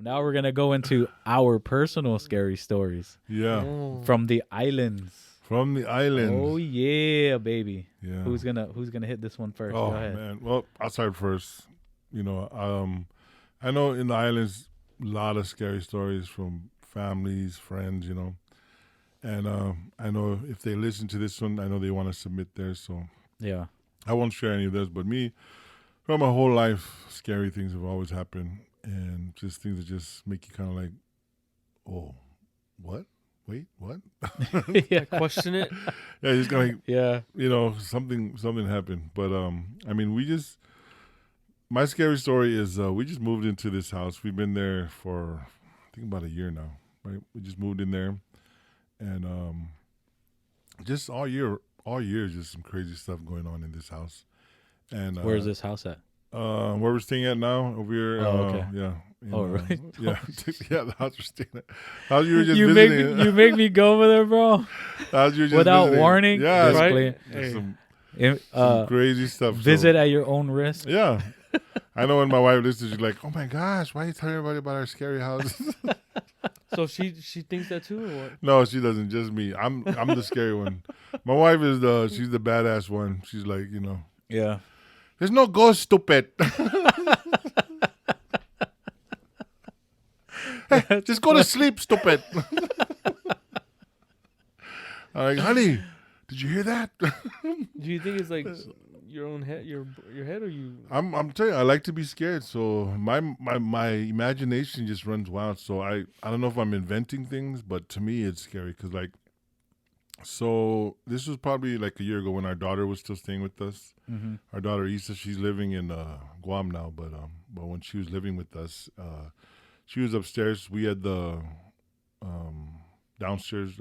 now we're gonna go into our personal scary stories. Yeah. From the islands. From the island. Oh yeah, baby. Yeah. Who's gonna hit this one first? Oh, Go ahead. man. Well, I'll start first. I know in the islands, a lot of scary stories from families, friends, And I know if they listen to this one, I know they want to submit theirs. So Yeah. I won't share any of theirs. But me, throughout my whole life, scary things have always happened. And just things that just make you kind of like, oh, what? Wait, what? Yeah. Question it. Yeah, just kind of like, Yeah. something happened. But my scary story is we just moved into this house. We've been there for I think about a year now, right? We just moved in there, and just all year, just some crazy stuff going on in this house. And Where's this house at? where we're staying at now over here. Oh, okay. Yeah. Right. Yeah, yeah. The house we're staying at. How you were just You visiting. you make me go over there, bro. How you were just Without visiting. warning. Yeah, Just right? play- just Hey. some crazy stuff. visit at your own risk. Yeah. I know when my wife listens, she's like, oh my gosh, why are you telling everybody about our scary house? So she thinks that too, or what? No, she doesn't. Just me. I'm the scary one. My wife is she's the badass one. She's like, Yeah. there's no ghost, stupid. Hey, just go to sleep, stupid. I'm like, honey, did you hear that? Do you think it's like your own head, your head, or you? I'm telling you, I like to be scared. So my imagination just runs wild. So I don't know if I'm inventing things, but to me it's scary because so this was probably like a year ago when our daughter was still staying with us. Mm-hmm. Our daughter Issa, she's living in Guam now, but when she was living with us, she was upstairs. We had the downstairs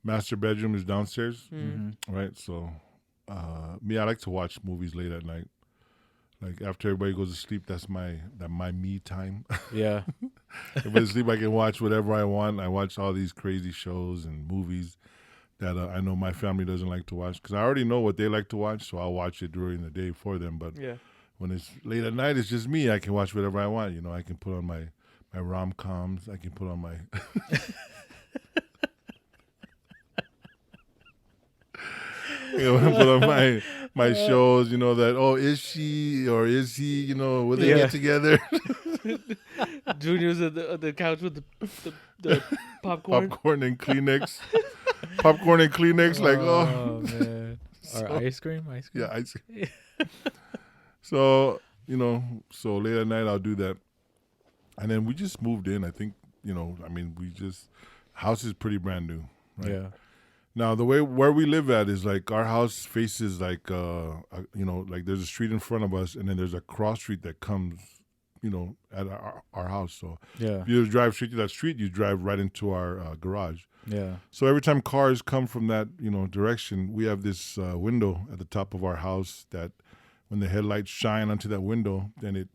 master bedroom is downstairs, Mm-hmm. right? So me, I like to watch movies late at night. Like after everybody goes to sleep, that's my me time. Yeah. Everybody sleep, I can watch whatever I want. I watch all these crazy shows and movies that I know my family doesn't like to watch because I already know what they like to watch, so I'll watch it during the day for them. But Yeah. when it's late at night, it's just me. I can watch whatever I want. I can put on my rom-coms. I can put on my... put on my shows, that, is she or is he, will they get together? Junior's at the couch with the popcorn. Popcorn and Kleenex. Popcorn and Kleenex, Man. Or ice cream? Yeah, ice cream. So, so late at night I'll do that. And then we just moved in. I think, house is pretty brand new, right? Yeah. Now, the way where we live at is like our house faces like, like there's a street in front of us and then there's a cross street that comes, at our house. So Yeah. if you drive straight to that street, you drive right into our garage. Yeah. So every time cars come from that, direction, we have this window at the top of our house that when the headlights shine onto that window, then it,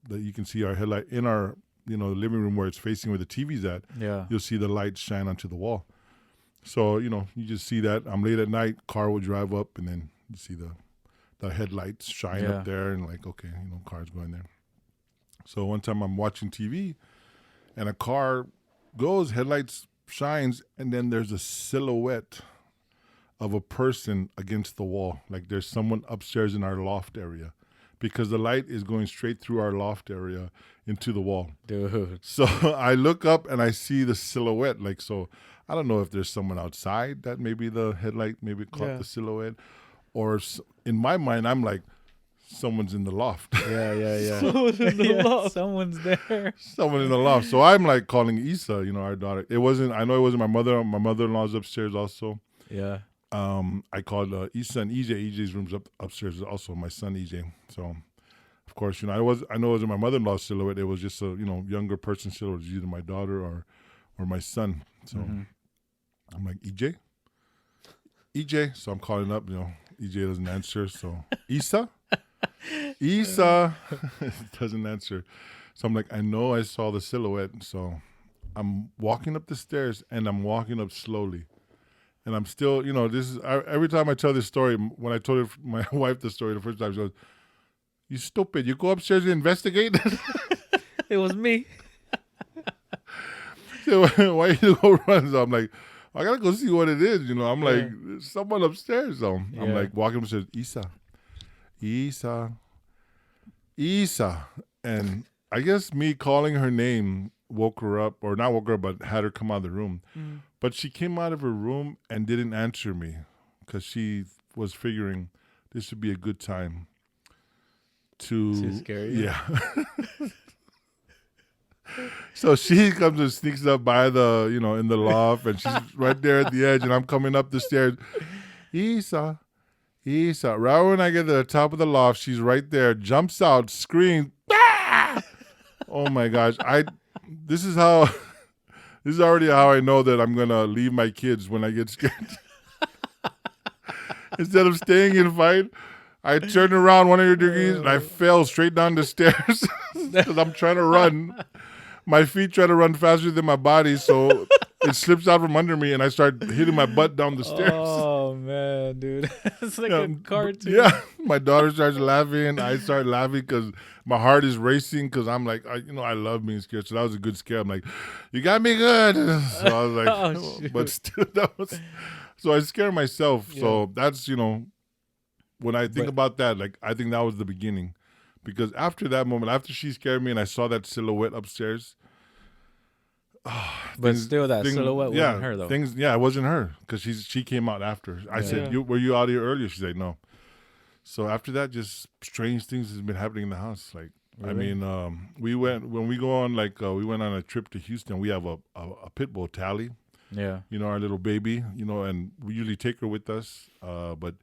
that you can see our headlight in our, the living room where it's facing where the TV's at. Yeah. You'll see the lights shine onto the wall. So, you just see that. I'm late at night, car will drive up, and then you see the headlights shine up there, and like, okay, car's going there. So one time I'm watching TV, and a car goes, headlights shines, and then there's a silhouette of a person against the wall. Like there's someone upstairs in our loft area because the light is going straight through our loft area into the wall. Dude. So I look up and I see the silhouette. Like, so I don't know if there's someone outside that maybe the headlight maybe caught the silhouette, or in my mind, I'm like, someone's in the loft. Yeah. Someone's in the loft. Someone's there. Someone in the loft. So I'm like calling Issa, our daughter. I know it wasn't my mother. My mother-in-law's upstairs also. Yeah. I called Issa and EJ. EJ's room's upstairs also, my son EJ. So, of course, I know it wasn't my mother-in-law's silhouette. It was just a, younger person silhouette. It was either my daughter or my son. So I'm like, EJ. So I'm calling up, EJ doesn't answer. So Issa doesn't answer. So I'm like, I know I saw the silhouette. So I'm walking up the stairs and I'm walking up slowly. And I'm still, this is, every time I tell this story, when I told my wife the story the first time, she goes, you stupid, you go upstairs and investigate? It was me. Why you go run? So I'm like, I gotta go see what it is. I'm Yeah. like, someone upstairs. So I'm Yeah. like walking upstairs. Isa, and I guess me calling her name woke her up, or not woke her up, but had her come out of the room. Mm. But she came out of her room and didn't answer me because she was figuring this would be a good time to scare you? Yeah. So she comes and sneaks up by the, in the loft, and she's right there at the edge, and I'm coming up the stairs. Isa. Right when I get to the top of the loft, she's right there, jumps out, screams, "Ah!" Oh my gosh. This is already how I know that I'm gonna leave my kids when I get scared. Instead of staying in fight, I turned around 100 degrees and I fell straight down the stairs because I'm trying to run. My feet try to run faster than my body, so it slips out from under me, and I start hitting my butt down the stairs. Oh man, dude, it's like a cartoon. Yeah, my daughter starts laughing. I start laughing because my heart is racing because I'm like, I love being scared. So that was a good scare. I'm like, you got me good. So I was like, Oh, but still, so I scare myself. Yeah. So that's, when I think about that, like, I think that was the beginning. Because after that moment, after she scared me and I saw that silhouette upstairs. But still, that silhouette wasn't her, though. It wasn't her because she came out after. I said, were you out here earlier? She said, no. So after that, just strange things has been happening in the house. Like, Really? I mean, we went on a trip to Houston. We have a pit bull, Tally. Yeah. Our little baby, and we usually take her with us. But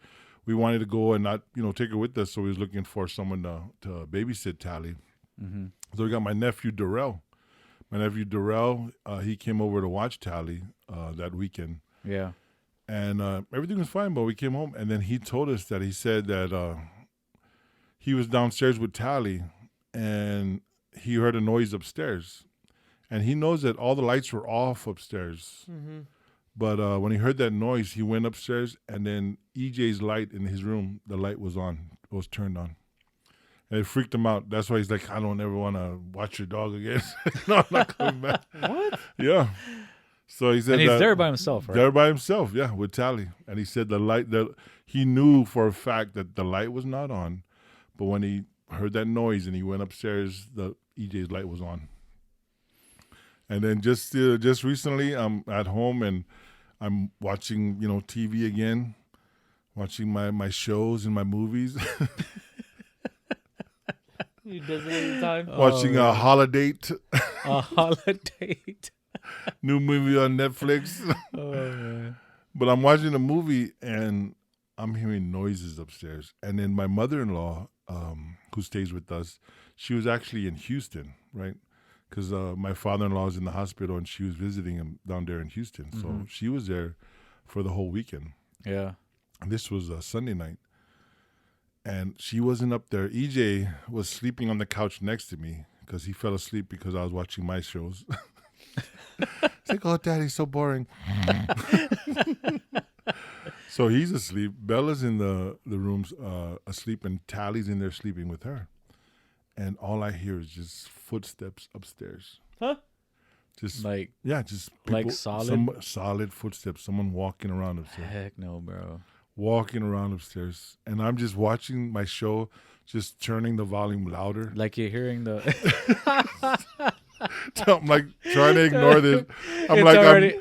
we wanted to go and not, take her with us. So we was looking for someone to babysit Tally. Mm-hmm. So we got my nephew, Darrell. He came over to watch Tally that weekend. Yeah. And everything was fine, but we came home. And then he told us that he said that he was downstairs with Tally and he heard a noise upstairs. And he knows that all the lights were off upstairs. Mm-hmm. But when he heard that noise, he went upstairs, and then EJ's light in his room, the light was turned on. And it freaked him out. That's why he's like, I don't ever want to watch your dog again. No, I'm not coming back. What? Yeah. So he said And he's that, there by himself, right? there by himself, yeah, with Tally. And he said he knew for a fact that the light was not on, but when he heard that noise and he went upstairs, the EJ's light was on. And then just recently, I'm at home and I'm watching, TV again, watching my shows and my movies. You does it every time. Watching a Holiday, A holiday. new movie on Netflix. Oh man. But I'm watching a movie and I'm hearing noises upstairs. And then my mother-in-law, who stays with us, she was actually in Houston, right? Because my father-in-law is in the hospital and she was visiting him down there in Houston. So she was there for the whole weekend. Yeah. And this was a Sunday night. And she wasn't up there. EJ was sleeping on the couch next to me because he fell asleep because I was watching my shows. It's like, oh, Daddy's so boring. So he's asleep. Bella's in the rooms asleep, and Tally's in there sleeping with her. And all I hear is just footsteps upstairs. Huh? Just just people, solid? solid footsteps. Someone walking around upstairs. Heck no, bro. Walking around upstairs, and I'm just watching my show, just turning the volume louder. Like you're hearing the. I'm like trying to ignore this. I'm It's like, already-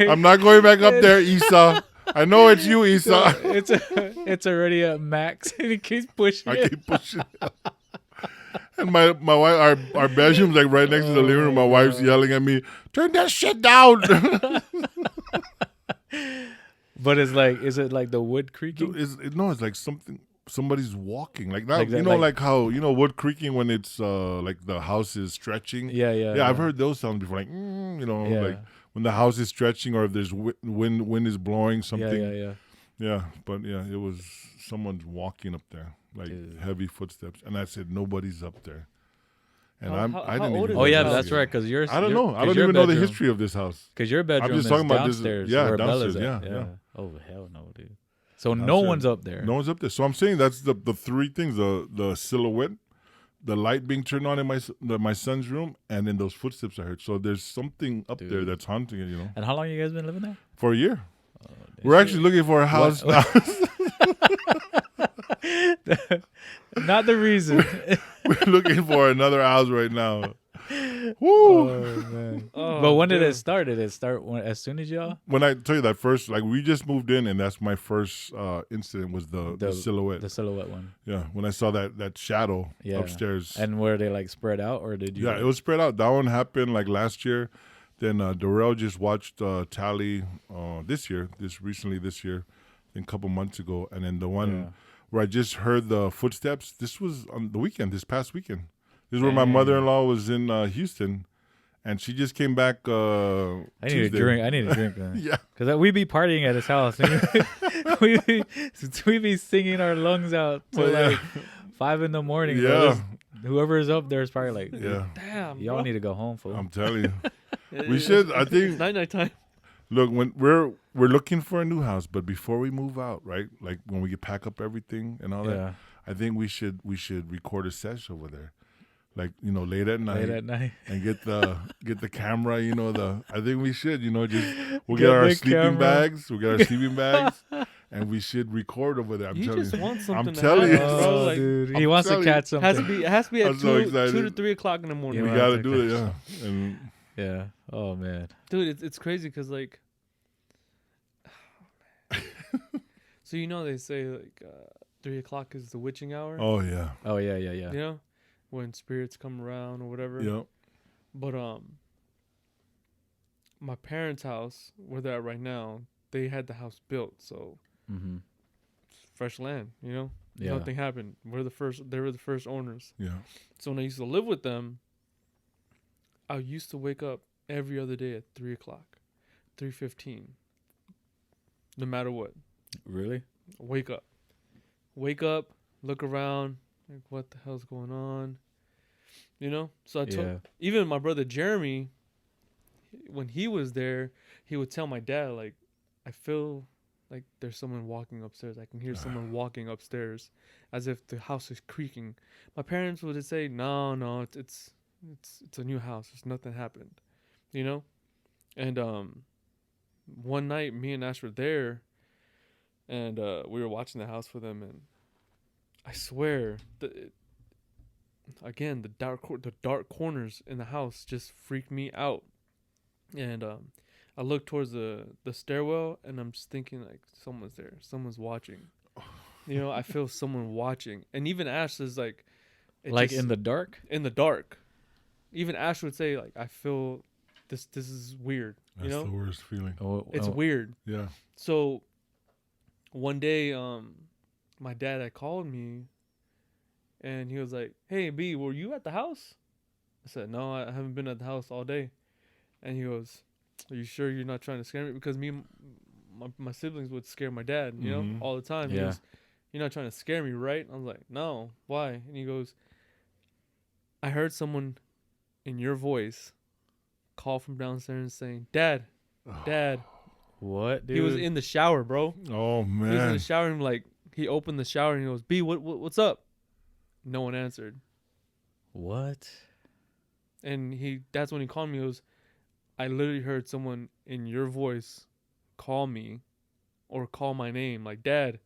I'm not going back up there, Isa. I know it's you, Isa. it's already at max, and he keeps pushing I it. keep pushing it. And my wife, our bedroom's like right next to the living room. My wife's yelling at me, turn that shit down. But it's like, is it like the wood creaking? It's like somebody's walking. Like that, Like that, like how, wood creaking when it's like the house is stretching. Yeah. I've heard those sounds before, like, Yeah. like when the house is stretching or if there's wind is blowing something. Yeah. Yeah, but it was someone's walking up there, like heavy footsteps. And I said, nobody's up there. And I didn't old even is Oh it? yeah, Yeah. that's right. Because yours. I don't know. I don't even know the history of this house. Because your bedroom just is talking about this- downstairs. yeah, where downstairs, Bella's at. yeah. Oh hell no, dude. So no Downstairs. one's up there. No one's up there. So I'm saying that's the three things: the silhouette, the light being turned on in my son's room, and then those footsteps I heard. So there's something up there Dude. that's haunting it, you know. And how long you guys been living there? For a year. Oh, We're actually looking for a house now. Not the reason. We're looking for another house right now. Woo! Oh man. Oh, But when did dude. it start? Did it start as soon as y'all? When I tell you that first, like we just moved in, and that's my first incident was the silhouette. The silhouette one. Yeah, when I saw that shadow Yeah. upstairs. And were they like spread out, or did you? Yeah, it was spread out. That one happened like last year. Then Darrell just watched Tally this year, this year, a couple months ago. And then the one where I just heard the footsteps, this was on the weekend, this past weekend. This is where my Dang. mother-in-law was in Houston, and she just came back I need Tuesday. a drink. I need a drink. Yeah. Because we be partying at his house. we be singing our lungs out till Well, like 5 a.m. bro. Yeah. Whoever is up there is probably like, Yeah. Damn. y'all bro. need to go home, fool. I'm telling you. Yeah, We yeah, should, I it's think, night time. look, when we're looking for a new house, but before we move out, right? Like when we pack up everything and all that, Yeah. I think we should record a sesh over there. Like, you know, late at night. Late at night. And get the camera, you know, I think we should, you know, we'll Get get our the sleeping camera. bags. We'll get our sleeping bags and we should record over there. I'm You telling just you. want something to telling you. happen, bro. Oh, Like, dude. I'm He wants to telling you. catch something. it has to be at I'm so 2 excited. to 3 o'clock in the morning. We Yeah. gotta do it, yeah. And Yeah. Oh, man. Dude, it's crazy because like, so you know they say like 3 o'clock is the witching hour. oh yeah. Oh, yeah. You know, when spirits come around or whatever. Yeah. But my parents' house, where they're at right now, they had the house built, so Mm-hmm. fresh land. You know, Yeah. nothing happened. They were the first owners. Yeah. So when I used to live with them, I used to wake up every other day at 3 o'clock, 3:15. No matter what, Really? wake up, look around, like what the hell's going on, you know. So I told Yeah. even my brother Jeremy, when he was there, he would tell my dad like, I feel like there's someone walking upstairs. I can hear someone walking upstairs, as if the house is creaking. My parents would say, no, it's a new house. There's nothing happened, you know. And one night, me and Ash were there, and we were watching the house for them, and I swear, again, the dark corners in the house just freaked me out. And I look towards the stairwell, and I'm just thinking like someone's there, someone's watching. You know, I feel someone watching, and even Ash is like, Like in the dark? in the dark. Even Ash would say like, I feel this is weird. That's You know, the worst feeling. Oh, it's weird. Yeah. So one day, my dad had called me, and he was like, "Hey B, were you at the house?" I said, "No, I haven't been at the house all day." And he goes, "Are you sure you're not trying to scare me?" Because me and my siblings would scare my dad, you know, Mhm. all the time. He Yeah. goes, "You're not trying to scare me, right?" I was like, "No, why?" And he goes, "I heard someone in your voice call from downstairs saying, 'Dad, Dad.'" What, dude? He was in the shower, bro. Oh He was in man. the shower, and like he opened the shower and he goes, "B, what's up?" No one answered, What? and that's when he called me. He goes, "I literally heard someone in your voice call me, or call my name, like, 'Dad,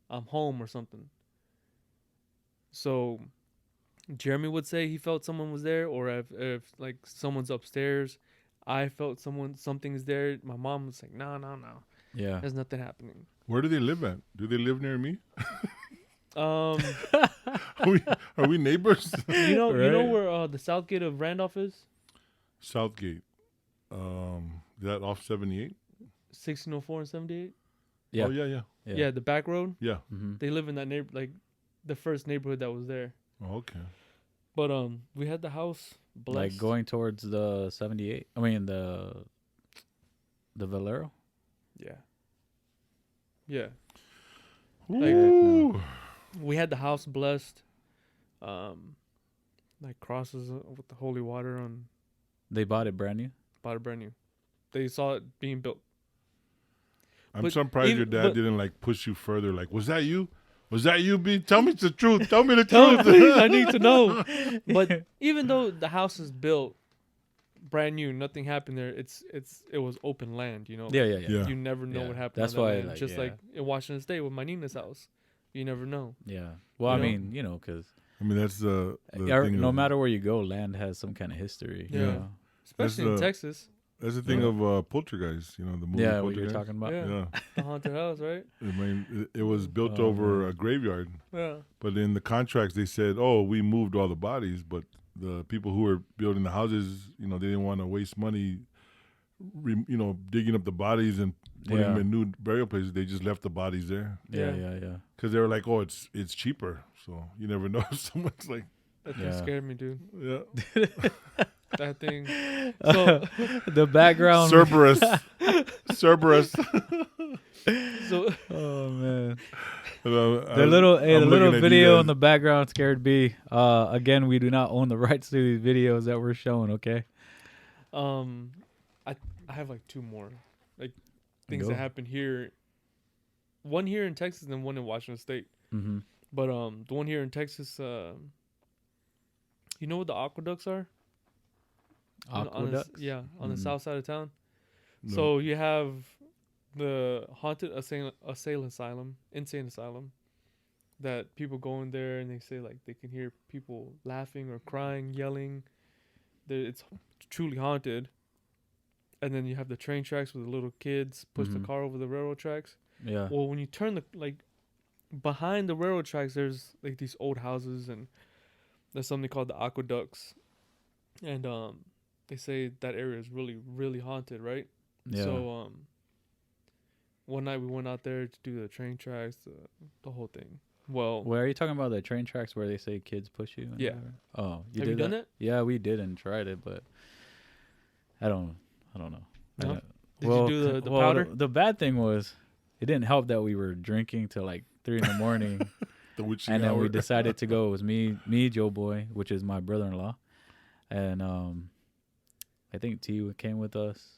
I'm home,' or something." So Jeremy would say he felt someone was there, or if like someone's upstairs, I felt something's there. My mom was like, "No, Yeah. there's nothing happening." Where do they live at? Do they live near me? Um, Are we neighbors? you know Right. where the south gate of Randolph is? Southgate. Is that off 78? 1604 and 78. Yeah. Oh yeah. Yeah, the back road. Yeah. Mm-hmm. They live in that like the first neighborhood that was there. Oh, okay. But we had the house blessed. Like going towards the 78. I mean the Valero. Yeah. Yeah. Ooh. We had the house blessed. Like crosses with the holy water on They bought it brand new. bought it brand new. They saw it being built. I'm But surprised your even- dad but- didn't like push you further. Like, was that you? Was that you, B? Tell me the truth. Tell me the Tell me, truth. please. I need to know. But even though the house is built brand new, nothing happened there. It was open land. You know. Yeah. Yeah. You never know Yeah. what happened. That's on that why, land. like, Just yeah. like in Washington State with my Nina's house, you never know. Yeah. Well, You I know? mean, you know, because I mean, that's the thing. no of, matter where you go, land has some kind of history. Yeah. You know? Especially in the- Texas. That's the thing Yeah. of Poltergeist. You know, the movie Yeah, what you're Poltergeist. talking about. Yeah. Yeah. The haunted house, right? I mean, it was built Oh, over man. a graveyard. Yeah. But in the contracts, they said, "Oh, we moved all the bodies," but the people who were building the houses, you know, they didn't want to waste money, digging up the bodies and putting them in new burial places. They just left the bodies there Yeah. Yeah. because they were like, "Oh, it's cheaper." So you never know if someone's like, That thing Yeah. scared me, dude. "Yeah, That thing. So, The background. Cerberus, Cerberus." so Oh man. The The little video in the the background scared B. Again, we do not own the rights to these videos that we're showing. Okay. I have like two more like things Go. that happened here. One here in Texas and one in Washington State. Mm-hmm. But the one here in Texas, you know what the aqueducts are? Aqueducts. On the Mm. south side of town. No. So you have the haunted insane asylum, that people go in there and they say like they can hear people laughing or crying, yelling. It's truly haunted. And then you have the train tracks where the little kids push the Mhm. car over the railroad tracks. Yeah. Well, when you turn behind the railroad tracks, there's like these old houses, and there's something called the aqueducts, and they say that area is really, really haunted, right? Yeah. So one night we went out there to do the train tracks, the whole thing. Well, Where are you talking about the train tracks where they say kids push you? and Yeah. whatever? Oh, have did you done it? Yeah, we did and tried it, but I don't know. I No? don't- Did you do the powder? The bad thing was, it didn't help that we were drinking till like 3 a.m, the witching and then hour. we decided to go. It was me, Joe Boy, which is my brother-in-law, and I think T came with us.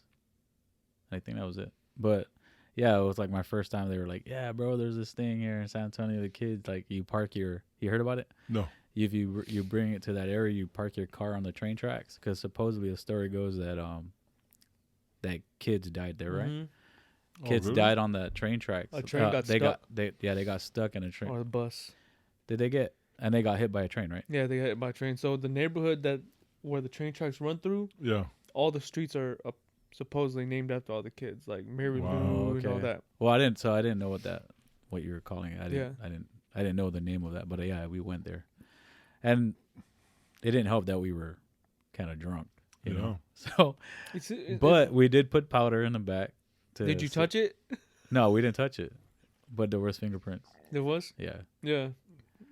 I think that was it. But yeah, it was like my first time. They were like, "Yeah, bro, there's this thing here in San Antonio. The kids like you park your. You heard about it? No. If you bring it to that area, you park your car on the train tracks, because supposedly the story goes that that kids died there, right? Mhm. Kids really? died on the train tracks. A train got they stuck? they got stuck in a train. Or the bus. Did they get? And they got hit by a train, right? Yeah, they got hit by a train. So the neighborhood where the train tracks run through, Yeah. all the streets are supposedly named after all the kids, like Mary Wow, Lou and all okay. that. Well, I didn't know what you were calling it. Yeah. I didn't know the name of that, but yeah, we went there, and it didn't help that we were kind of drunk, you know. So, but we did put powder in the back. Did you touch it? No, we didn't touch it, but there was fingerprints. There was. Yeah. Yeah,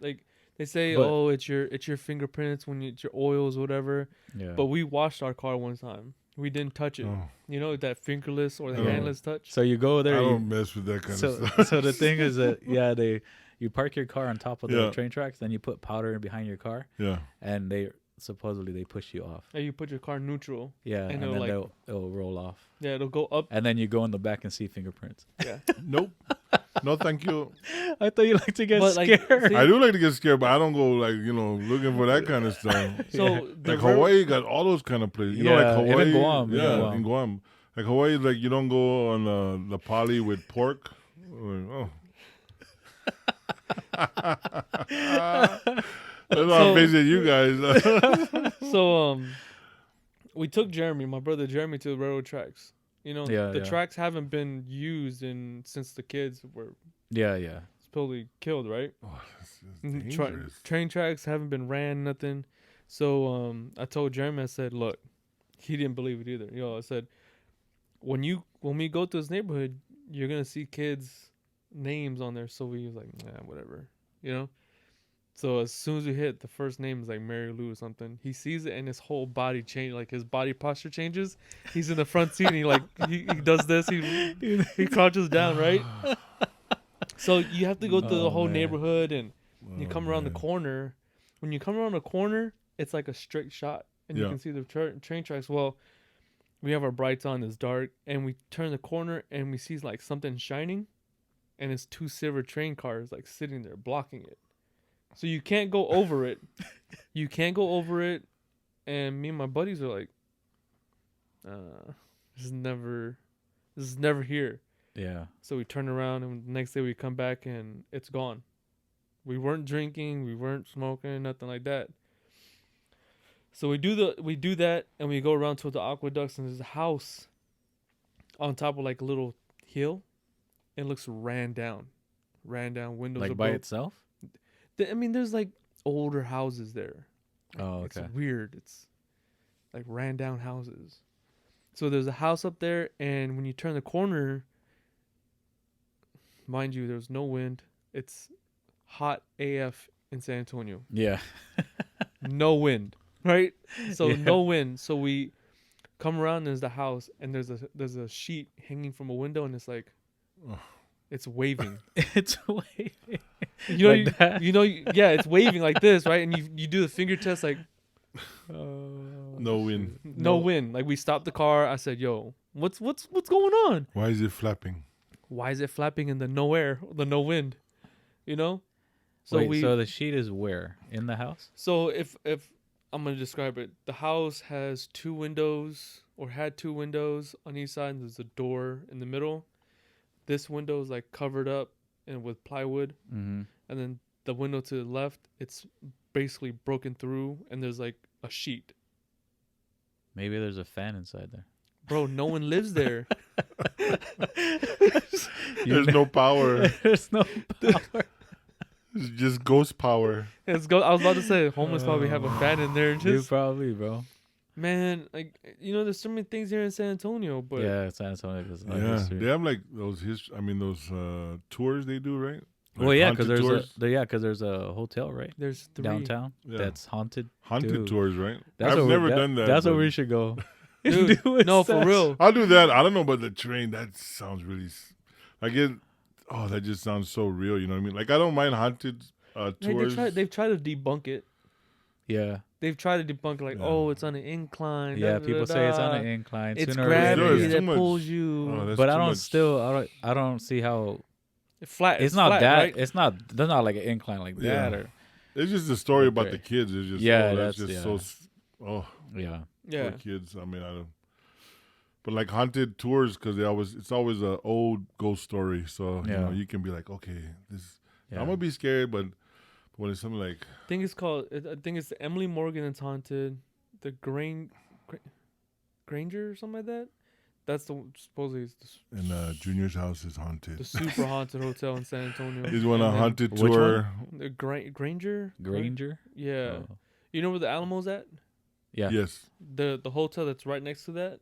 like they say, But- oh, it's your fingerprints when it's your oils, whatever. Yeah. But we washed our car one time. We didn't touch it. Oh, You know that fingerless or the Oh. handless touch. so you go I there. don't mess with that kind So of stuff. so the thing is that you park your car on top of the Yeah. train tracks, then you put powder in behind your car, Yeah. and they supposedly they push you off. And you put your car neutral. Yeah, And and, it'll, then like- it'll roll off, Yeah, it'll go up. and then you go in the back and see fingerprints. Yeah. Nope. No, thank you. I thought you like to get But, like, scared. see- I do like to get scared, but I don't go like looking for that kind of stuff. So the Like Hawaii got all those kind of places. You know, Yeah, like even Hawaii. Guam, Yeah, even in Guam. Like Hawaii, like you don't go on the poly with pork. Like, that's why I'm facing you guys. So we took my brother Jeremy, to the railroad tracks. You know, Yeah, the yeah. tracks haven't been used since the kids were yeah. supposedly killed, right? Oh, this Mhm, is tra- dangerous. train tracks haven't been ran, nothing. So I told Jeremy, I said, look, he didn't believe it either. I said, when we go to this neighborhood, you're gonna see kids' names on there. So he was like, nah, whatever, So as soon as we hit, the first name is like Mary Lou or something. He sees it and his whole body change, like his body posture changes. He's in the front seat and he does this. He crouches down, right? So you have to go through the Oh, whole man. neighborhood, and you Oh, come around the man. corner. When you come around the corner, it's like a straight shot, and you Yeah. can see the train tracks. Well, we have our brights on, it's dark, and we turn the corner and we see like something shining, and it's 2 silver train cars like sitting there blocking it. So you can't go over it. You can't go over it. And me and my buddies are like, this is never here. Yeah. So we turn around, and the next day we come back and it's gone. We weren't drinking, we weren't smoking, nothing like that. So we do that, and we go around to the aqueducts, and there's a house on top of like a little hill. It looks ran down, windows Like above. by itself? I mean, there's like older houses there. Oh, It's okay. weird. It's like ran down houses. So there's a house up there, and when you turn the corner, mind you, there's no wind. It's hot AF in San Antonio. Yeah. No wind, right? So Yeah. no wind. So we come around, and there's the house, and there's a sheet hanging from a window, and it's like, it's waving. It's waving. You know, Like that? yeah, it's waving like this, right? And you do the finger test, like, No wind. no wind. Like, we stopped the car. I said, "Yo, what's going on? Why is it flapping? Why is it flapping in the no air, the no wind?" You know. So Wait, so the sheet is where? In the house? So if I'm gonna describe it, the house has 2 windows, or had 2 windows on each side, and there's a door in the middle. This window is like covered up and with plywood, Mm-hmm. and then the window to the left, it's basically broken through, and there's like a sheet. Maybe there's a fan inside there. Bro, no one lives there. There's no power. There's no power. It's just ghost power. I was about to say, homeless probably have a fan in there. Dude, Just probably, bro. man, like, there's so many things here in San Antonio, but Yeah, San Antonio is like Yeah, history. they have like those those tours they do, right? Like Well, yeah, haunted because there's a hotel right there's 3. downtown Yeah. that's haunted. haunted Dude. tours, right? That's I've what never done that. That's but where we should go. Dude, Do it, no, for Sesh. real. I'll do that. I don't know about the train. That sounds really like it. Oh, that just sounds so real. You know what I mean? Like I don't mind haunted Hey, tours. they've tried to debunk it. Yeah, They've tried to debunk it, like, Yeah. oh, it's on an incline. yeah. da, People da, say it's on da. an incline. It's sooner or gravity later. It's too that much. pulls you. Oh, that's But too I don't much. still. I don't see how. Flat. It's not flat, that. right? It's not. They're not like an incline like Yeah. that. Or It's just the story about Okay. the kids. It's just Yeah, that's that's- just yeah. oh yeah. Yeah. poor kids. I mean I don't. But like haunted tours, because it's always a old ghost story. So Yeah. you can be like, okay, this Yeah. I'm gonna be scared, but when it's something like I think it's the Emily Morgan that's haunted. The Granger or something like that. That's supposedly it's in Junior's house is haunted. the super haunted hotel in San Antonio. He's on a And then haunted Which tour. The Granger. Granger. Yeah. Oh. You know where the Alamo's at? Yeah. Yes. The hotel that's right next to that.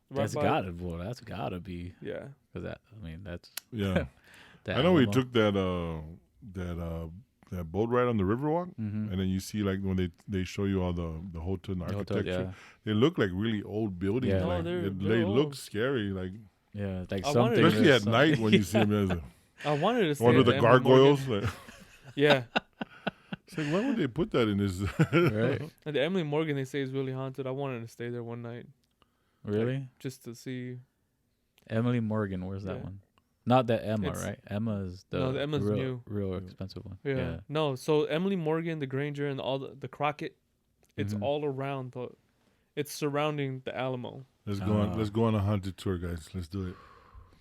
That's by- gotta. Well, that's gotta be. Yeah. Cause that. I mean, that's. Yeah. That I know we Alamo. took that boat ride on the Riverwalk, Mhm. and then you see like when they show you all the hotel and The hotel, architecture. They look like really old buildings. Yeah. No, Like, they're they look old. scary. Like Yeah, like I wanted something. to- especially there's at night something- when you see them. I wanted to stay One at with the Emily Morgan. gargoyles. Like, Yeah. it's like, why would they put that in this? Right. And the Emily Morgan they say is really haunted. I wanted to stay there one night Really? just to see. Emily Morgan. Where's that Yeah. one? Not that Emma, It's- right? Emma is the No, the Emma's new. real expensive one. Yeah. No, so Emily Morgan, the Granger, and all the Crockett, it's Mhm. all around it's surrounding the Alamo. Let's go on. Ah. Let's go on a haunted tour, guys. Let's do it.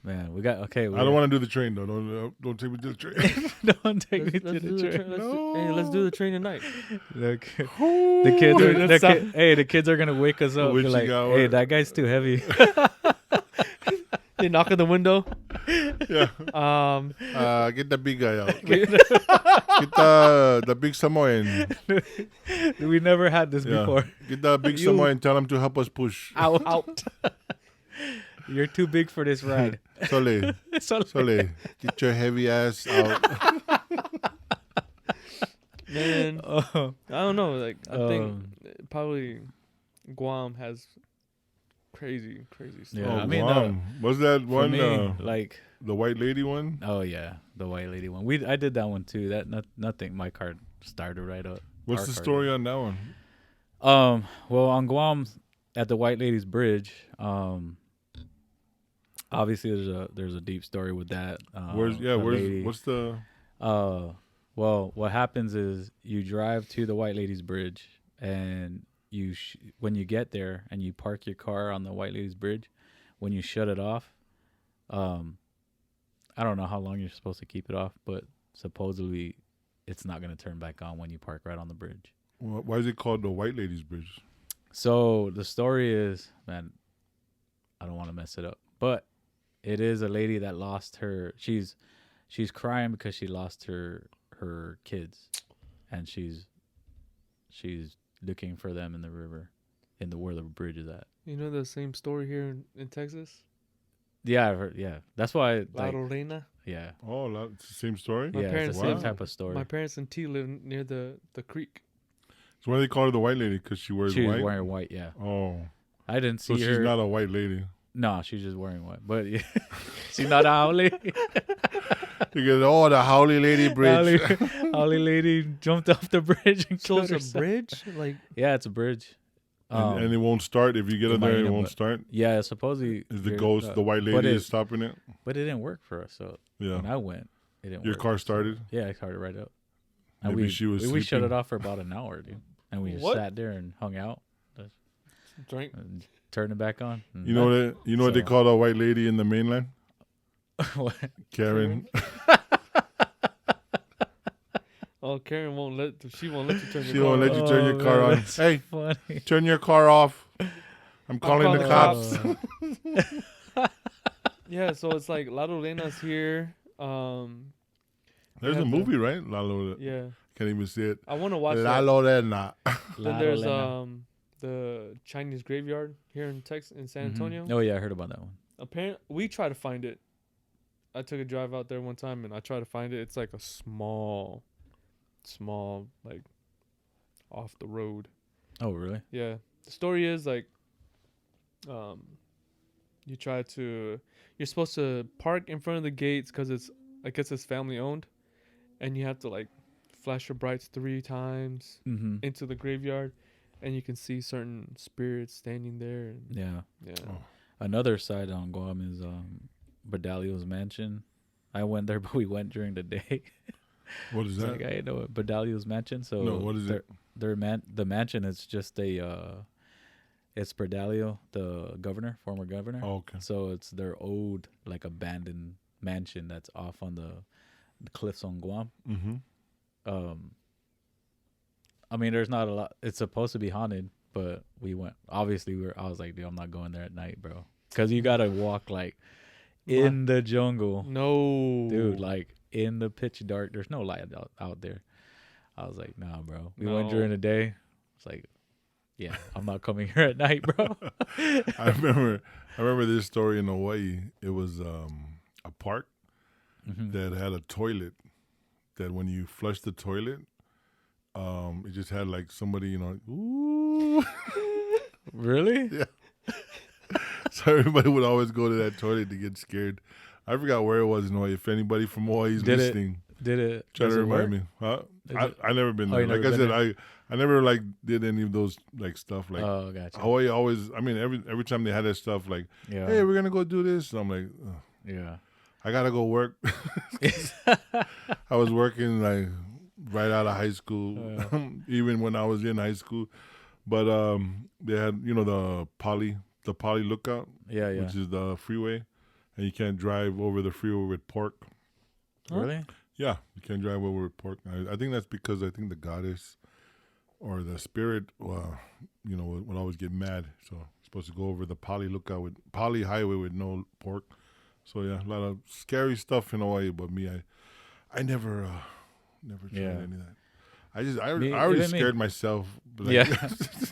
Man, we got okay. I don't want to do the train though. Don't take me to the train. Don't take me to Let's the do the train. train. Hey, let's do the train tonight. Look, the kids Dude, are. that's Hey, the kids are gonna wake us up. Be Witching like, hour. hey, that guy's too heavy. They knock on the window. Yeah. Get the big guy out. Get the big Samoan. We never had this Yeah. before. Get the big You- Samoan. Tell him to help us push. Out. You're too big for this ride. Sole, Sole, get your heavy ass out. Man, Oh, I don't know. Like, I think um, probably Guam has crazy stuff. Yeah, Oh, I mean, Guam. Was that for one me, like, the white lady one? oh yeah, the white lady one. I did that one too. That nothing. My car started right up. What's Our the car story on that one? Well, on Guam, at the White Ladies Bridge, Obviously, there's a deep story with that. Where's A lady. what's the Uh, well, what happens is you drive to the White Ladies Bridge, and when you get there and you park your car on the White Ladies Bridge, when you shut it off, um, I don't know how long you're supposed to keep it off, but supposedly it's not gonna turn back on when you park right on the bridge. why is it called the White Ladies Bridge? So the story is, man, I don't want to mess it up, but it is a lady that lost her. She's crying because she lost her kids, and she's looking for them in the river, in the where the bridge is at. You know the same story here in Texas? Yeah, I've heard, yeah. That's why, La like, Lorena. yeah, It's the same story. My yeah. It's parents the same said- type of story. My parents and T live near the creek. So why do they call her the White Lady? Because she wears She was white. wearing white. Yeah, Oh, I didn't so see she's her. not a white lady. No, she's just wearing white. But yeah, she's not a Howley. You get the Howley Lady Bridge. Howley lady jumped off the bridge and So killed it's a herself. bridge? Like, Yeah, it's a bridge. And it won't start if you get it in there. might It end up, won't but- start. Yeah, supposedly Is the you're- ghost the white lady is stopping it? But it didn't work for us. So Yeah. when I went, it didn't Your work. car So, started. yeah, I started right up. And Maybe she was we shut sleeping. it off for about an hour, dude. And we just What? sat there and hung out, drink. and turned it back on. and You know what they So- call a white lady in the mainland? what? Karen. Oh, Karen won't let you turn your She car won't let on. you turn your Oh, car man, on. that's Hey, funny. turn your car off. I'm calling calling the the cops. Yeah, so it's like La Lorena's here. There's Yeah, a movie, right? La Lorena. Yeah, Can't even see it. I want to watch La that. Lorena. Then there's Lorena. the Chinese graveyard here in Texas, in San Mhm. Antonio. Oh yeah, I heard about that one. Apparently, we tried to find it. I took a drive out there one time and I tried to find it. It's like a small, like off the road. Oh really? Yeah. The story is like, you're supposed to park in front of the gates because I guess it's family owned, and you have to like flash your brights 3 times Mm-hmm. into the graveyard, and you can see certain spirits standing there. And Yeah. yeah. Oh. Another side on Guam is Badalio's mansion. I went there, but we went during the day. What is It's that? like, I didn't know it. Badalio's mansion. So No, what is it? the mansion is just it's Badalio, the former governor. Oh, okay. So it's their old, like, abandoned mansion that's off on the cliffs on Guam. Mm-hmm. I mean, there's not a lot. It's supposed to be haunted, but we went. Obviously, I was like, dude, I'm not going there at night, bro, because you gotta walk like in the jungle, No, dude, like in the pitch dark. There's no light out there. I was like, nah, bro. We went during the day. It's like, yeah, I'm not coming here at night, bro. I remember this story in Hawaii. It was a park Mhm. that had a toilet that when you flush the toilet, it just had like somebody, ooh. Really? So everybody would always go to that toilet to get scared. I forgot where it was in Hawaii. If anybody from Hawaii is Did it- listening, Did it? try does to it remind work? me. Huh? Is it- I never been Oh, there. you Like never I been said, I never like did any of those like stuff. Like Oh, gotcha. Hawaii always. I mean, every time they had that stuff, like, Yeah. hey, we're gonna go do this. And I'm like, ugh, Yeah. I gotta go work. I was working like right out of high school, even when I was in high school. But they had the poly lookout, Yeah. Yeah. which is the freeway, and you can't drive over the freeway with pork. Really? Yeah, you can't drive over with pork. I think that's because I think the goddess or the spirit, would always get mad. So you're supposed to go over the poly lookout with poly highway with no pork. So yeah, a lot of scary stuff in Hawaii. But me, I never tried Yeah. any of that. I Me- already even me. scared myself. Like, Yeah.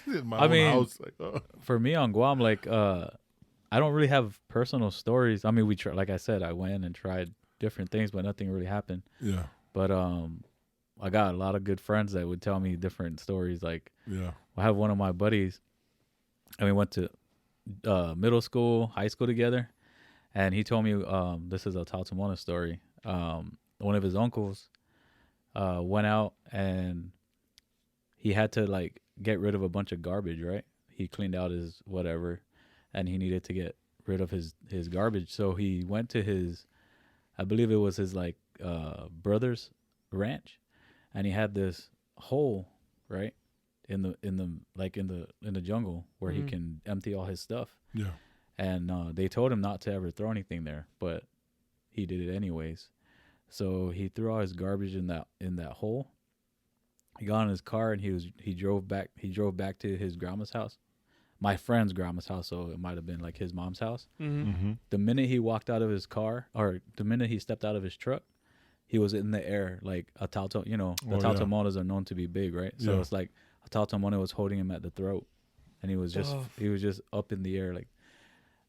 in my I own mean, house. Like, oh. For me on Guam, like, I don't really have personal stories. I mean, like I said, I went and tried different things, but nothing really happened. Yeah, But I got a lot of good friends that would tell me different stories. Like, yeah. I have one of my buddies, and we went to middle school, high school together, and he told me this is a Tautamona story. One of his uncles went out and he had to like get rid of a bunch of garbage, right? He cleaned out his whatever, and he needed to get rid of his garbage. So he went to his, I believe it was his like brother's ranch, and he had this hole right in the jungle where he can empty all his stuff. Yeah. And they told him not to ever throw anything there, but he did it anyways. So he threw all his garbage in that hole. He got in his car and he drove back. He drove back to his grandma's house, my friend's grandma's house. So it might have been like his mom's house. The minute he walked out of his car, or the minute he stepped out of his truck, he was in the air like a tautomona. You know, the tautomonas are known to be big, right? So it's like a tautomona was holding him at the throat, and he was just up in the air like.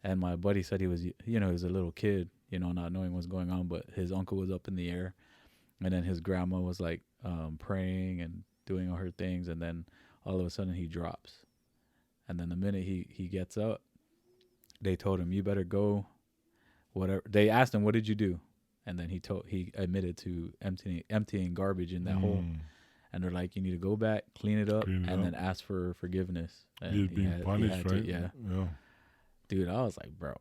And my buddy said he was, he was a little kid, not knowing what's going on, but his uncle was up in the air, and then his grandma was like praying and doing all her things, and then all of a sudden he drops, and then the minute he gets up, they told him, you better go, whatever. They asked him, what did you do? And then he admitted to emptying garbage in that hole, and they're like, you need to go back, clean it up, and then ask for forgiveness. And He's being punished, right? Yeah. Dude, I was like, bro,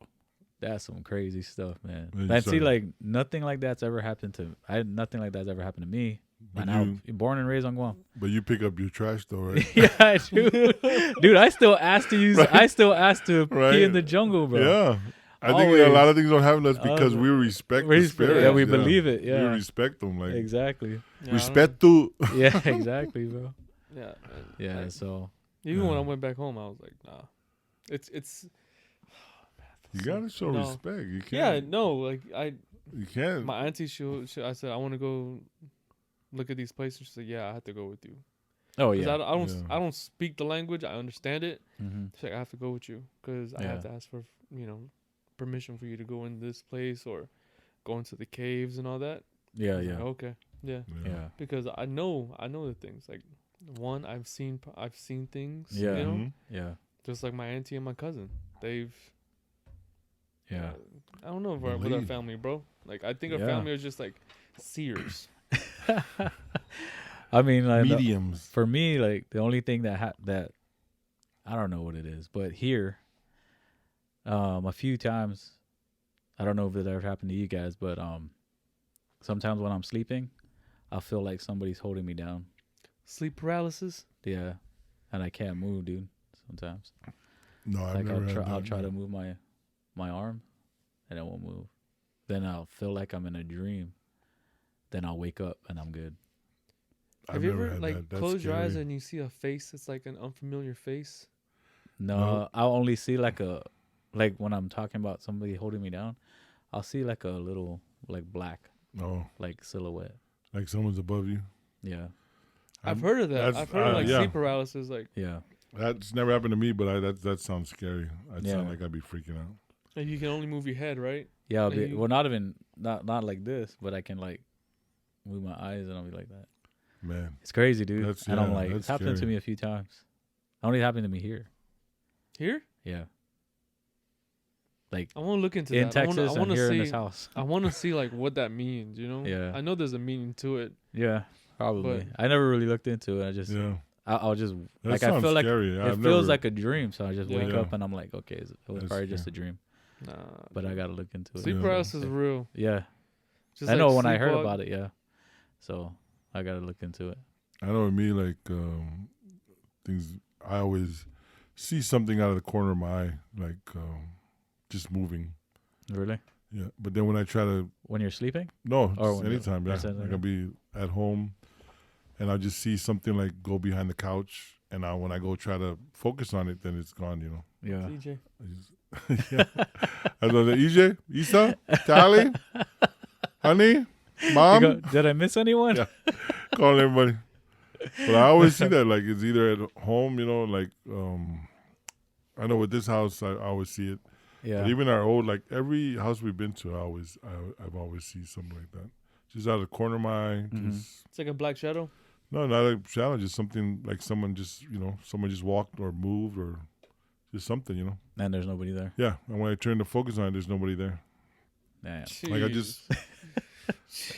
that's some crazy stuff, man. Yeah, But see, like nothing like that's ever happened to. Nothing like that's ever happened to me. But I'm born and raised on Guam. But you pick up your trash though, right? Yeah, I do. Dude, I still asked to use. Right? I still asked to pee in the jungle, bro. Yeah. I think a lot of things don't happen to us because we respect the spirit. Yeah, we believe it. Yeah, we respect them. Like exactly. Respeto. Yeah, exactly, bro. Yeah. Yeah. Like, so even when I went back home, I was like, nah. It's. You gotta show respect. You can't. Yeah, no, like You can't. My auntie, I said, I want to go look at these places. She said, yeah, I have to go with you. Oh yeah. I don't speak the language. I understand it. She's like, I have to go with you because I have to ask for permission for you to go in this place or go into the caves and all that. Yeah, Like, yeah. okay, yeah. Because I know the things. Like one, I've seen things. Yeah, yeah. Just like my auntie and my cousin, they've. Yeah. I don't know with our family, bro. Like I think our family is just like seers. I mean, like mediums. For me, like the only thing that I don't know what it is, but here, a few times, I don't know if it ever happened to you guys, but sometimes when I'm sleeping, I feel like somebody's holding me down. Sleep paralysis. Yeah, and I can't move, dude. Sometimes. No, I've never had that. I'll try to move my arm, and it won't move. Then I'll feel like I'm in a dream. Then I'll wake up and I'm good. Have you ever like close your eyes and you see a face? It's like an unfamiliar face. No, I'll only see like when I'm talking about somebody holding me down, I'll see like a little like black, like silhouette, like someone's above you. Yeah, I've heard of that. I've heard of like sleep paralysis. Like that's never happened to me, but that sounds scary. I'd sound like I'd be freaking out. And you can only move your head, right? Yeah, not like this, but I can like move my eyes and I'll be like that. Man, it's crazy, dude. And I'm like, it's happened to me a few times. It only happened to me here. Here? Yeah. Like I want to look into in that. Texas I want and to here see, in this house. I want to see like what that means. Yeah. I know there's a meaning to it. Yeah, probably. I never really looked into it. I just I'll just that like I feel like scary. it feels like a dream. So I just wake up and I'm like, okay, it was That's probably just a dream. Nah, but I gotta look into it. Sleep paralysis is real. Yeah, just I know when I heard about it. Yeah, so I gotta look into it. I know with me, like things. I always see something out of the corner of my eye, like just moving. Really? Yeah, but then when I try to when you're sleeping, no, just anytime. Yeah, like I'll be at home, and I'll just see something like go behind the couch, and when I go try to focus on it, then it's gone. Yeah. DJ. I was like, EJ, Isa, Tally, honey, mom. Did I miss anyone? Yeah. Calling everybody. But I always see that, like it's either at home, like I know with this house, I always see it. Yeah. But even our old, like every house we've been to, I've always seen something like that. Just out of the corner of my eye. It's like a black shadow. No, not a shadow. Just something like someone just walked or moved or just something, And there's nobody there. Yeah, and when I turn the focus on it, there's nobody there. Damn. Like I just,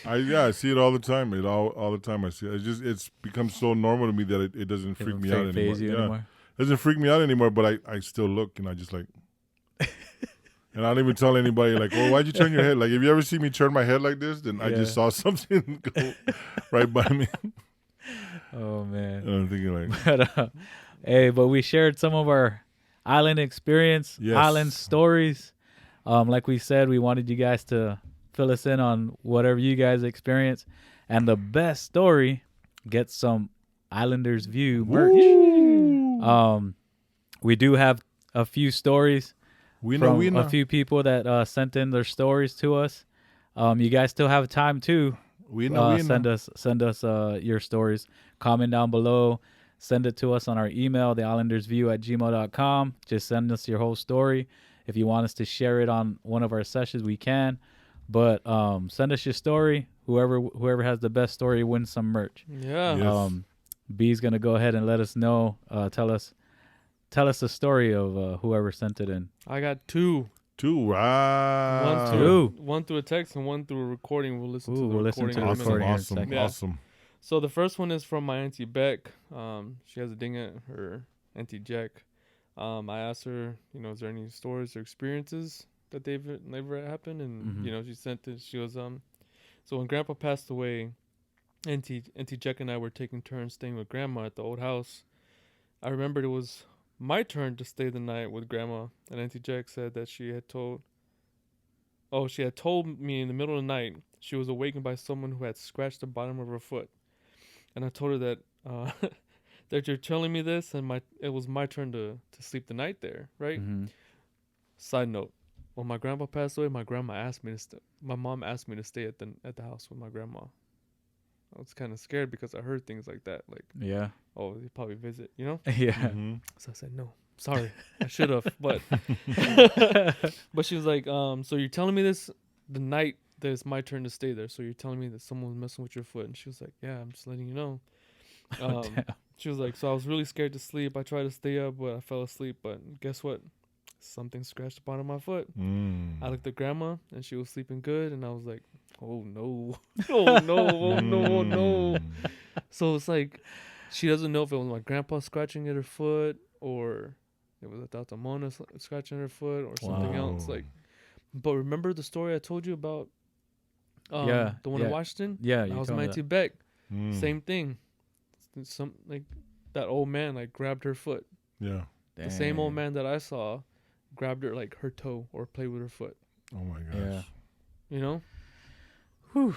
I see it all the time. All the time I see it. It's become so normal to me that it doesn't freak me out anymore. It doesn't freak me out anymore. But I still look and I just like, And I don't even tell anybody, like, oh, why'd you turn your head? Like, if you ever see me turn my head like this, then I just saw something go right by me. Oh man. And I'm thinking, like, but we shared some of our island experience, Yes. island stories. Like we said, we wanted you guys to fill us in on whatever you guys experience, and the best story gets some Islanders View merch. woo! We do have a few stories We know, from a few people that sent in their stories to us. You guys still have time too. We know. Send us your stories. Comment down below. Send it to us on our email, theislandersview@gmail.com. Just send us your whole story. If you want us to share it on one of our sessions, we can. But send us your story. Whoever has the best story wins some merch. Yeah. Yes. B's gonna go ahead and let us know. Tell us the story of whoever sent it in. I got two. Two, right? One through a text and one through a recording. We'll listen to the We'll listen recording. to the in a minute. recording. Awesome, in a awesome, second. Yeah. awesome. So the first one is from my auntie Beck. She has a ding at her auntie Jack. I asked her, is there any stories or experiences that they've never happened? And she sent it. She was so when Grandpa passed away, auntie Jack and I were taking turns staying with Grandma at the old house. I remembered it was my turn to stay the night with Grandma, and Auntie Jack said that she had told me in the middle of the night she was awakened by someone who had scratched the bottom of her foot. And I told her that that you're telling me this, and it was my turn to sleep the night there, right? Mm-hmm. Side note: when my grandpa passed away, my mom asked me to stay at the house with my grandma. I was kind of scared because I heard things like that, like, Yeah. oh, they probably visit, Yeah. Mm-hmm. So I said no. Sorry, I should have, but but she was like, so you're telling me this the night that it's my turn to stay there. So you're telling me that someone was messing with your foot? And she was like, yeah, I'm just letting you know. Damn. She was like, so I was really scared to sleep. I tried to stay up, but I fell asleep. But guess what? Something scratched the bottom of my foot. I looked at Grandma, and she was sleeping good. And I was like, oh no, oh no, oh no, oh no. So it's like, she doesn't know if it was my grandpa scratching at her foot or it was a Tata Mona scratching her foot or something else. Like, but remember the story I told you about? The one in Washington. Yeah, that you was told my me auntie that. Beck. Same thing. Some like that old man like grabbed her foot. Yeah. The same old man that I saw grabbed her like her toe or played with her foot. Oh my gosh. Yeah. You know? Whew.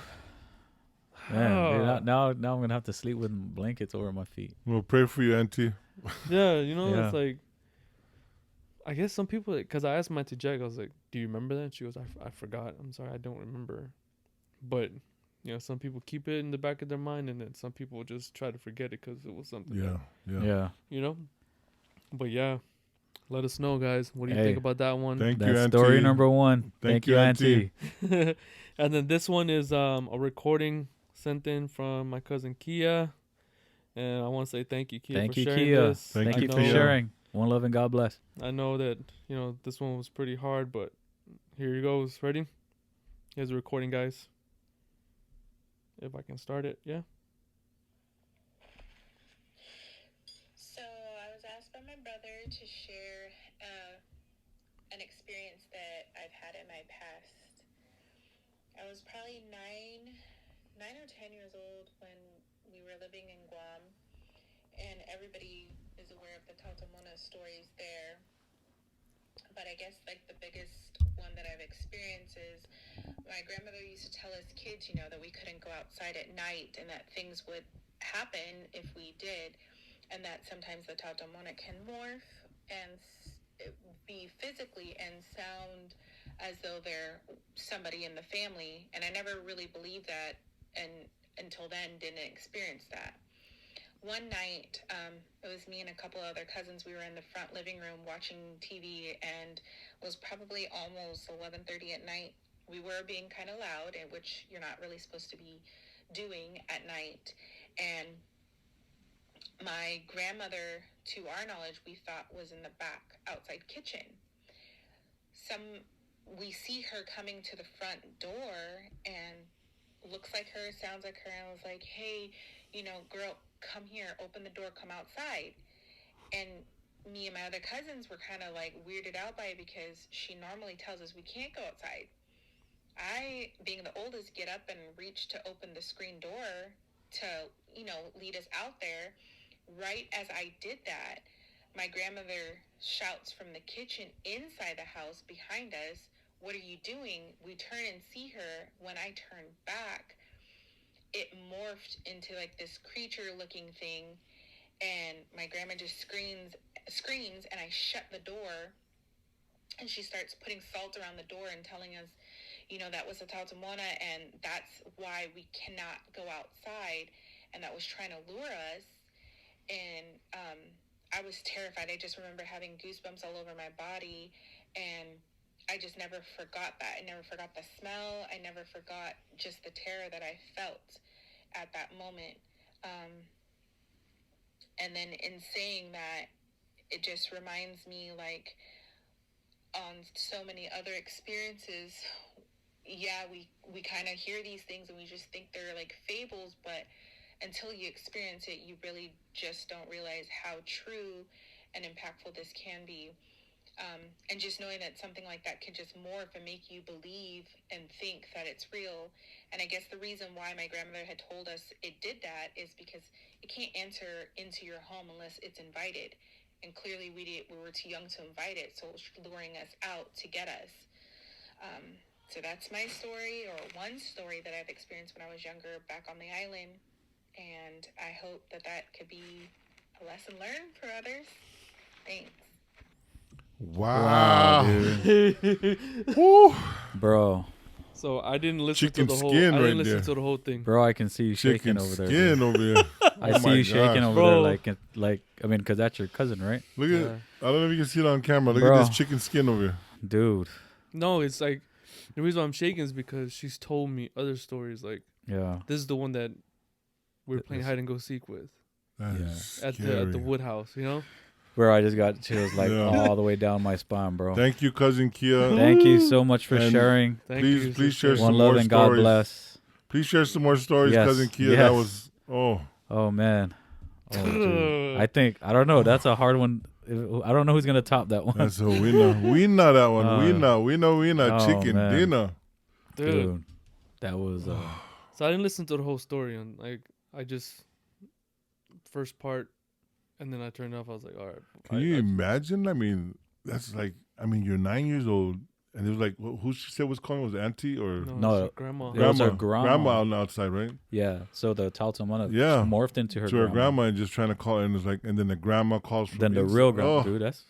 Man, dude, now I'm gonna have to sleep with blankets over my feet. We'll pray for you, Auntie. Yeah, Yeah. it's like, I guess some people, because I asked my auntie Jack, I was like, do you remember that? She goes, I forgot. I'm sorry, I don't remember. But, some people keep it in the back of their mind, and then some people just try to forget it because it was something. Yeah. But yeah, let us know, guys. What do you think about that one? Thank you, That's Auntie. story number one. Thank you, you, Auntie. And then this one is a recording sent in from my cousin Kia. And I want to say thank you, Kia, for sharing this. Thank you you for sharing. One love and God bless. I know that, this one was pretty hard, but here you goes. Ready? Here's a recording, guys. If I can start it, yeah. So I was asked by my brother to share an experience that I've had in my past. I was probably 9 or 10 years old when we were living in Guam, and everybody is aware of the Tautamona stories there. But I guess like the biggest one that I've experienced is my grandmother used to tell us kids, that we couldn't go outside at night and that things would happen if we did, and that sometimes the Tautamona can morph and be physically and sound as though they're somebody in the family. And I never really believed that, and until then didn't experience that. One night, it was me and a couple other cousins. We were in the front living room watching TV, and it was probably almost 11:30 at night. We were being kind of loud, which you're not really supposed to be doing at night. And my grandmother, to our knowledge, we thought was in the back outside kitchen. We see her coming to the front door and looks like her, sounds like her, and I was like, hey, girl, come here, open the door, come outside. And me and my other cousins were kind of like weirded out by it because she normally tells us we can't go outside. I, being the oldest, get up and reach to open the screen door to, lead us out there. Right as I did that, my grandmother shouts from the kitchen inside the house behind us, "What are you doing?" We turn and see her. When I turn back, it morphed into like this creature looking thing, and my grandma just screams, and I shut the door, and she starts putting salt around the door and telling us, that was a Tautamona, and that's why we cannot go outside, and that was trying to lure us. And I was terrified. I just remember having goosebumps all over my body, and I just never forgot that. I never forgot the smell. I never forgot just the terror that I felt at that moment. And then in saying that, it just reminds me, like, on so many other experiences, yeah, we kind of hear these things and we just think they're like fables, but until you experience it, you really just don't realize how true and impactful this can be. And just knowing that something like that can just morph and make you believe and think that it's real. And I guess the reason why my grandmother had told us it did that is because it can't enter into your home unless it's invited. And clearly we were too young to invite it, so it was luring us out to get us. So that's my story, or one story that I've experienced when I was younger back on the island. And I hope that could be a lesson learned for others. Thanks. Wow. dude. Woo. Bro. So I didn't listen Chicken to the whole. skin I didn't right listen there. to the whole thing. Bro, I can see you shaking Chicken over there. skin Dude. over here. I Oh see my you shaking gosh. over Bro. there, I mean, because that's your cousin, right? Look Yeah. at. I don't know if you can see it on camera. Look Bro. at this chicken skin over here. Dude. No, it's like the reason why I'm shaking is because she's told me other stories. Like Yeah. this is the one that we were playing This- hide and go seek with That Yeah. is at scary. the wood house. You know. Bro, I just got chills like Yeah. all the way down my spine, bro. Thank you, cousin Kia. Thank you so much for And sharing. Thank Please- you, please sister. share some One love more and God stories. bless. Please share some more stories, Yes, cousin Kia. yes. That was Oh man. Oh, dude. I don't know. That's a hard one. I don't know who's gonna top that one. that's a winner. We know that one. Oh. We know Oh, chicken man. dinner. Dude. That was So I didn't listen to the whole story, and like I just first part, and then I turned off. I was like, all right. Can you imagine? I mean, that's like, you're 9 years old, and it was like, who she said was calling? Was it auntie or No, it's her grandma. it was her grandma. Grandma on the outside, right? yeah. So the Tautamana Yeah. morphed into her To her grandma and just trying to call, and it's like, and then the grandma calls from Then the inside. real grandma, Oh, dude. that's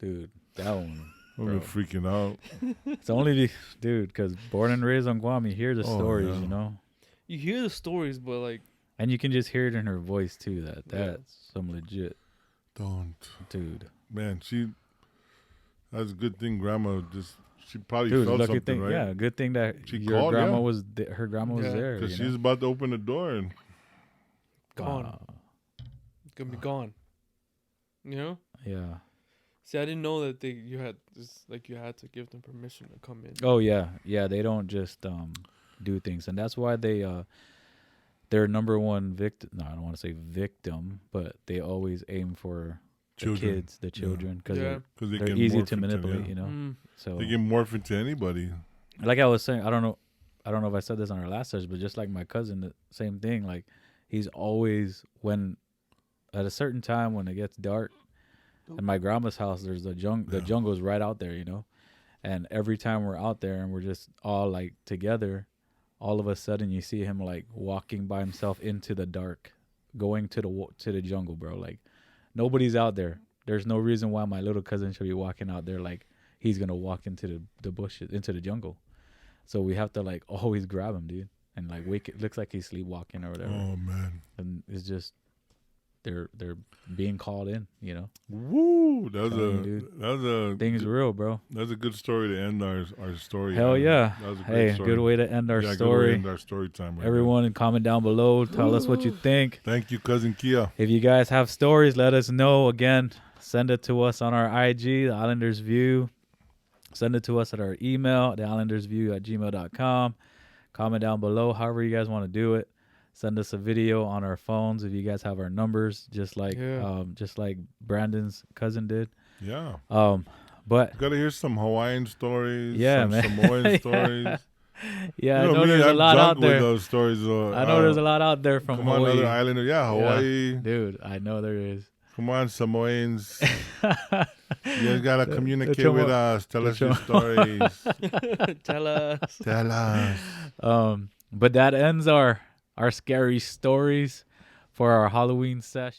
Dude, that one. we're freaking out. It's only dude, because born and raised on Guam, you hear the Oh, stories, yeah. you know, You hear the stories, but like and you can just hear it in her voice too. Yeah. That's some legit, Don't, dude. man. That's a good thing. Grandma she probably Dude, felt lucky something, thing, right? yeah, good thing that She your called, grandma yeah. was her grandma was Yeah. there. Because you she's know? about to open the door, and gone, Wow. it's gonna be gone. You know. Yeah. See, I didn't know that you had to give them permission to come in. Oh yeah, yeah. They don't just do things, and that's why their number one victim. No, I don't want to say victim, but they always aim for the Children. kids, the children, because Yeah. because they they're can easy morph to into- manipulate. yeah. You know, Mm. so They can morph into anybody. like I was saying, I don't know if I said this on our last session, but just like my cousin, the same thing. Like he's always when at a certain time when it gets dark, in my grandma's house, there's the jungle's right out there, you know, and every time we're out there and we're just all like together, all of a sudden you see him like walking by himself into the dark, going to the jungle, bro. Like nobody's out there. There's no reason why my little cousin should be walking out there like he's gonna walk into the bushes, into the jungle. So we have to like always grab him, dude, and like it looks like he's sleepwalking or whatever. Oh man. And it's just they're being called in, you know. Woo! That Telling you, was a Things real, bro. That's a good story to end our story. Hell on. yeah. That was a great Hey, story. good way to end our Yeah, good way to story. end our story time. Right Everyone, comment down below. Tell us what you think. there. Thank you, cousin Kia. If you guys have stories, let us know. Again, send it to us on our IG, The Islanders View. Send it to us at our email, theislandersview@gmail.com. Comment down below, however you guys want to do it. Send us a video on our phones if you guys have our numbers, just like Brandon's cousin did. Yeah. But Gotta hear some Hawaiian stories. Yeah, some man. Samoan stories. yeah, You I know me, there's a I'm lot drunk out there. with those stories. I know there's a lot out there from Come Hawaii. on, other islander. Yeah, Hawaii. Dude, I know there is. Come on, Samoans. You guys gotta communicate Chomo- with us. Tell the us your Chomo- stories. Tell us. Tell us. But that ends our scary stories for our Halloween sesh.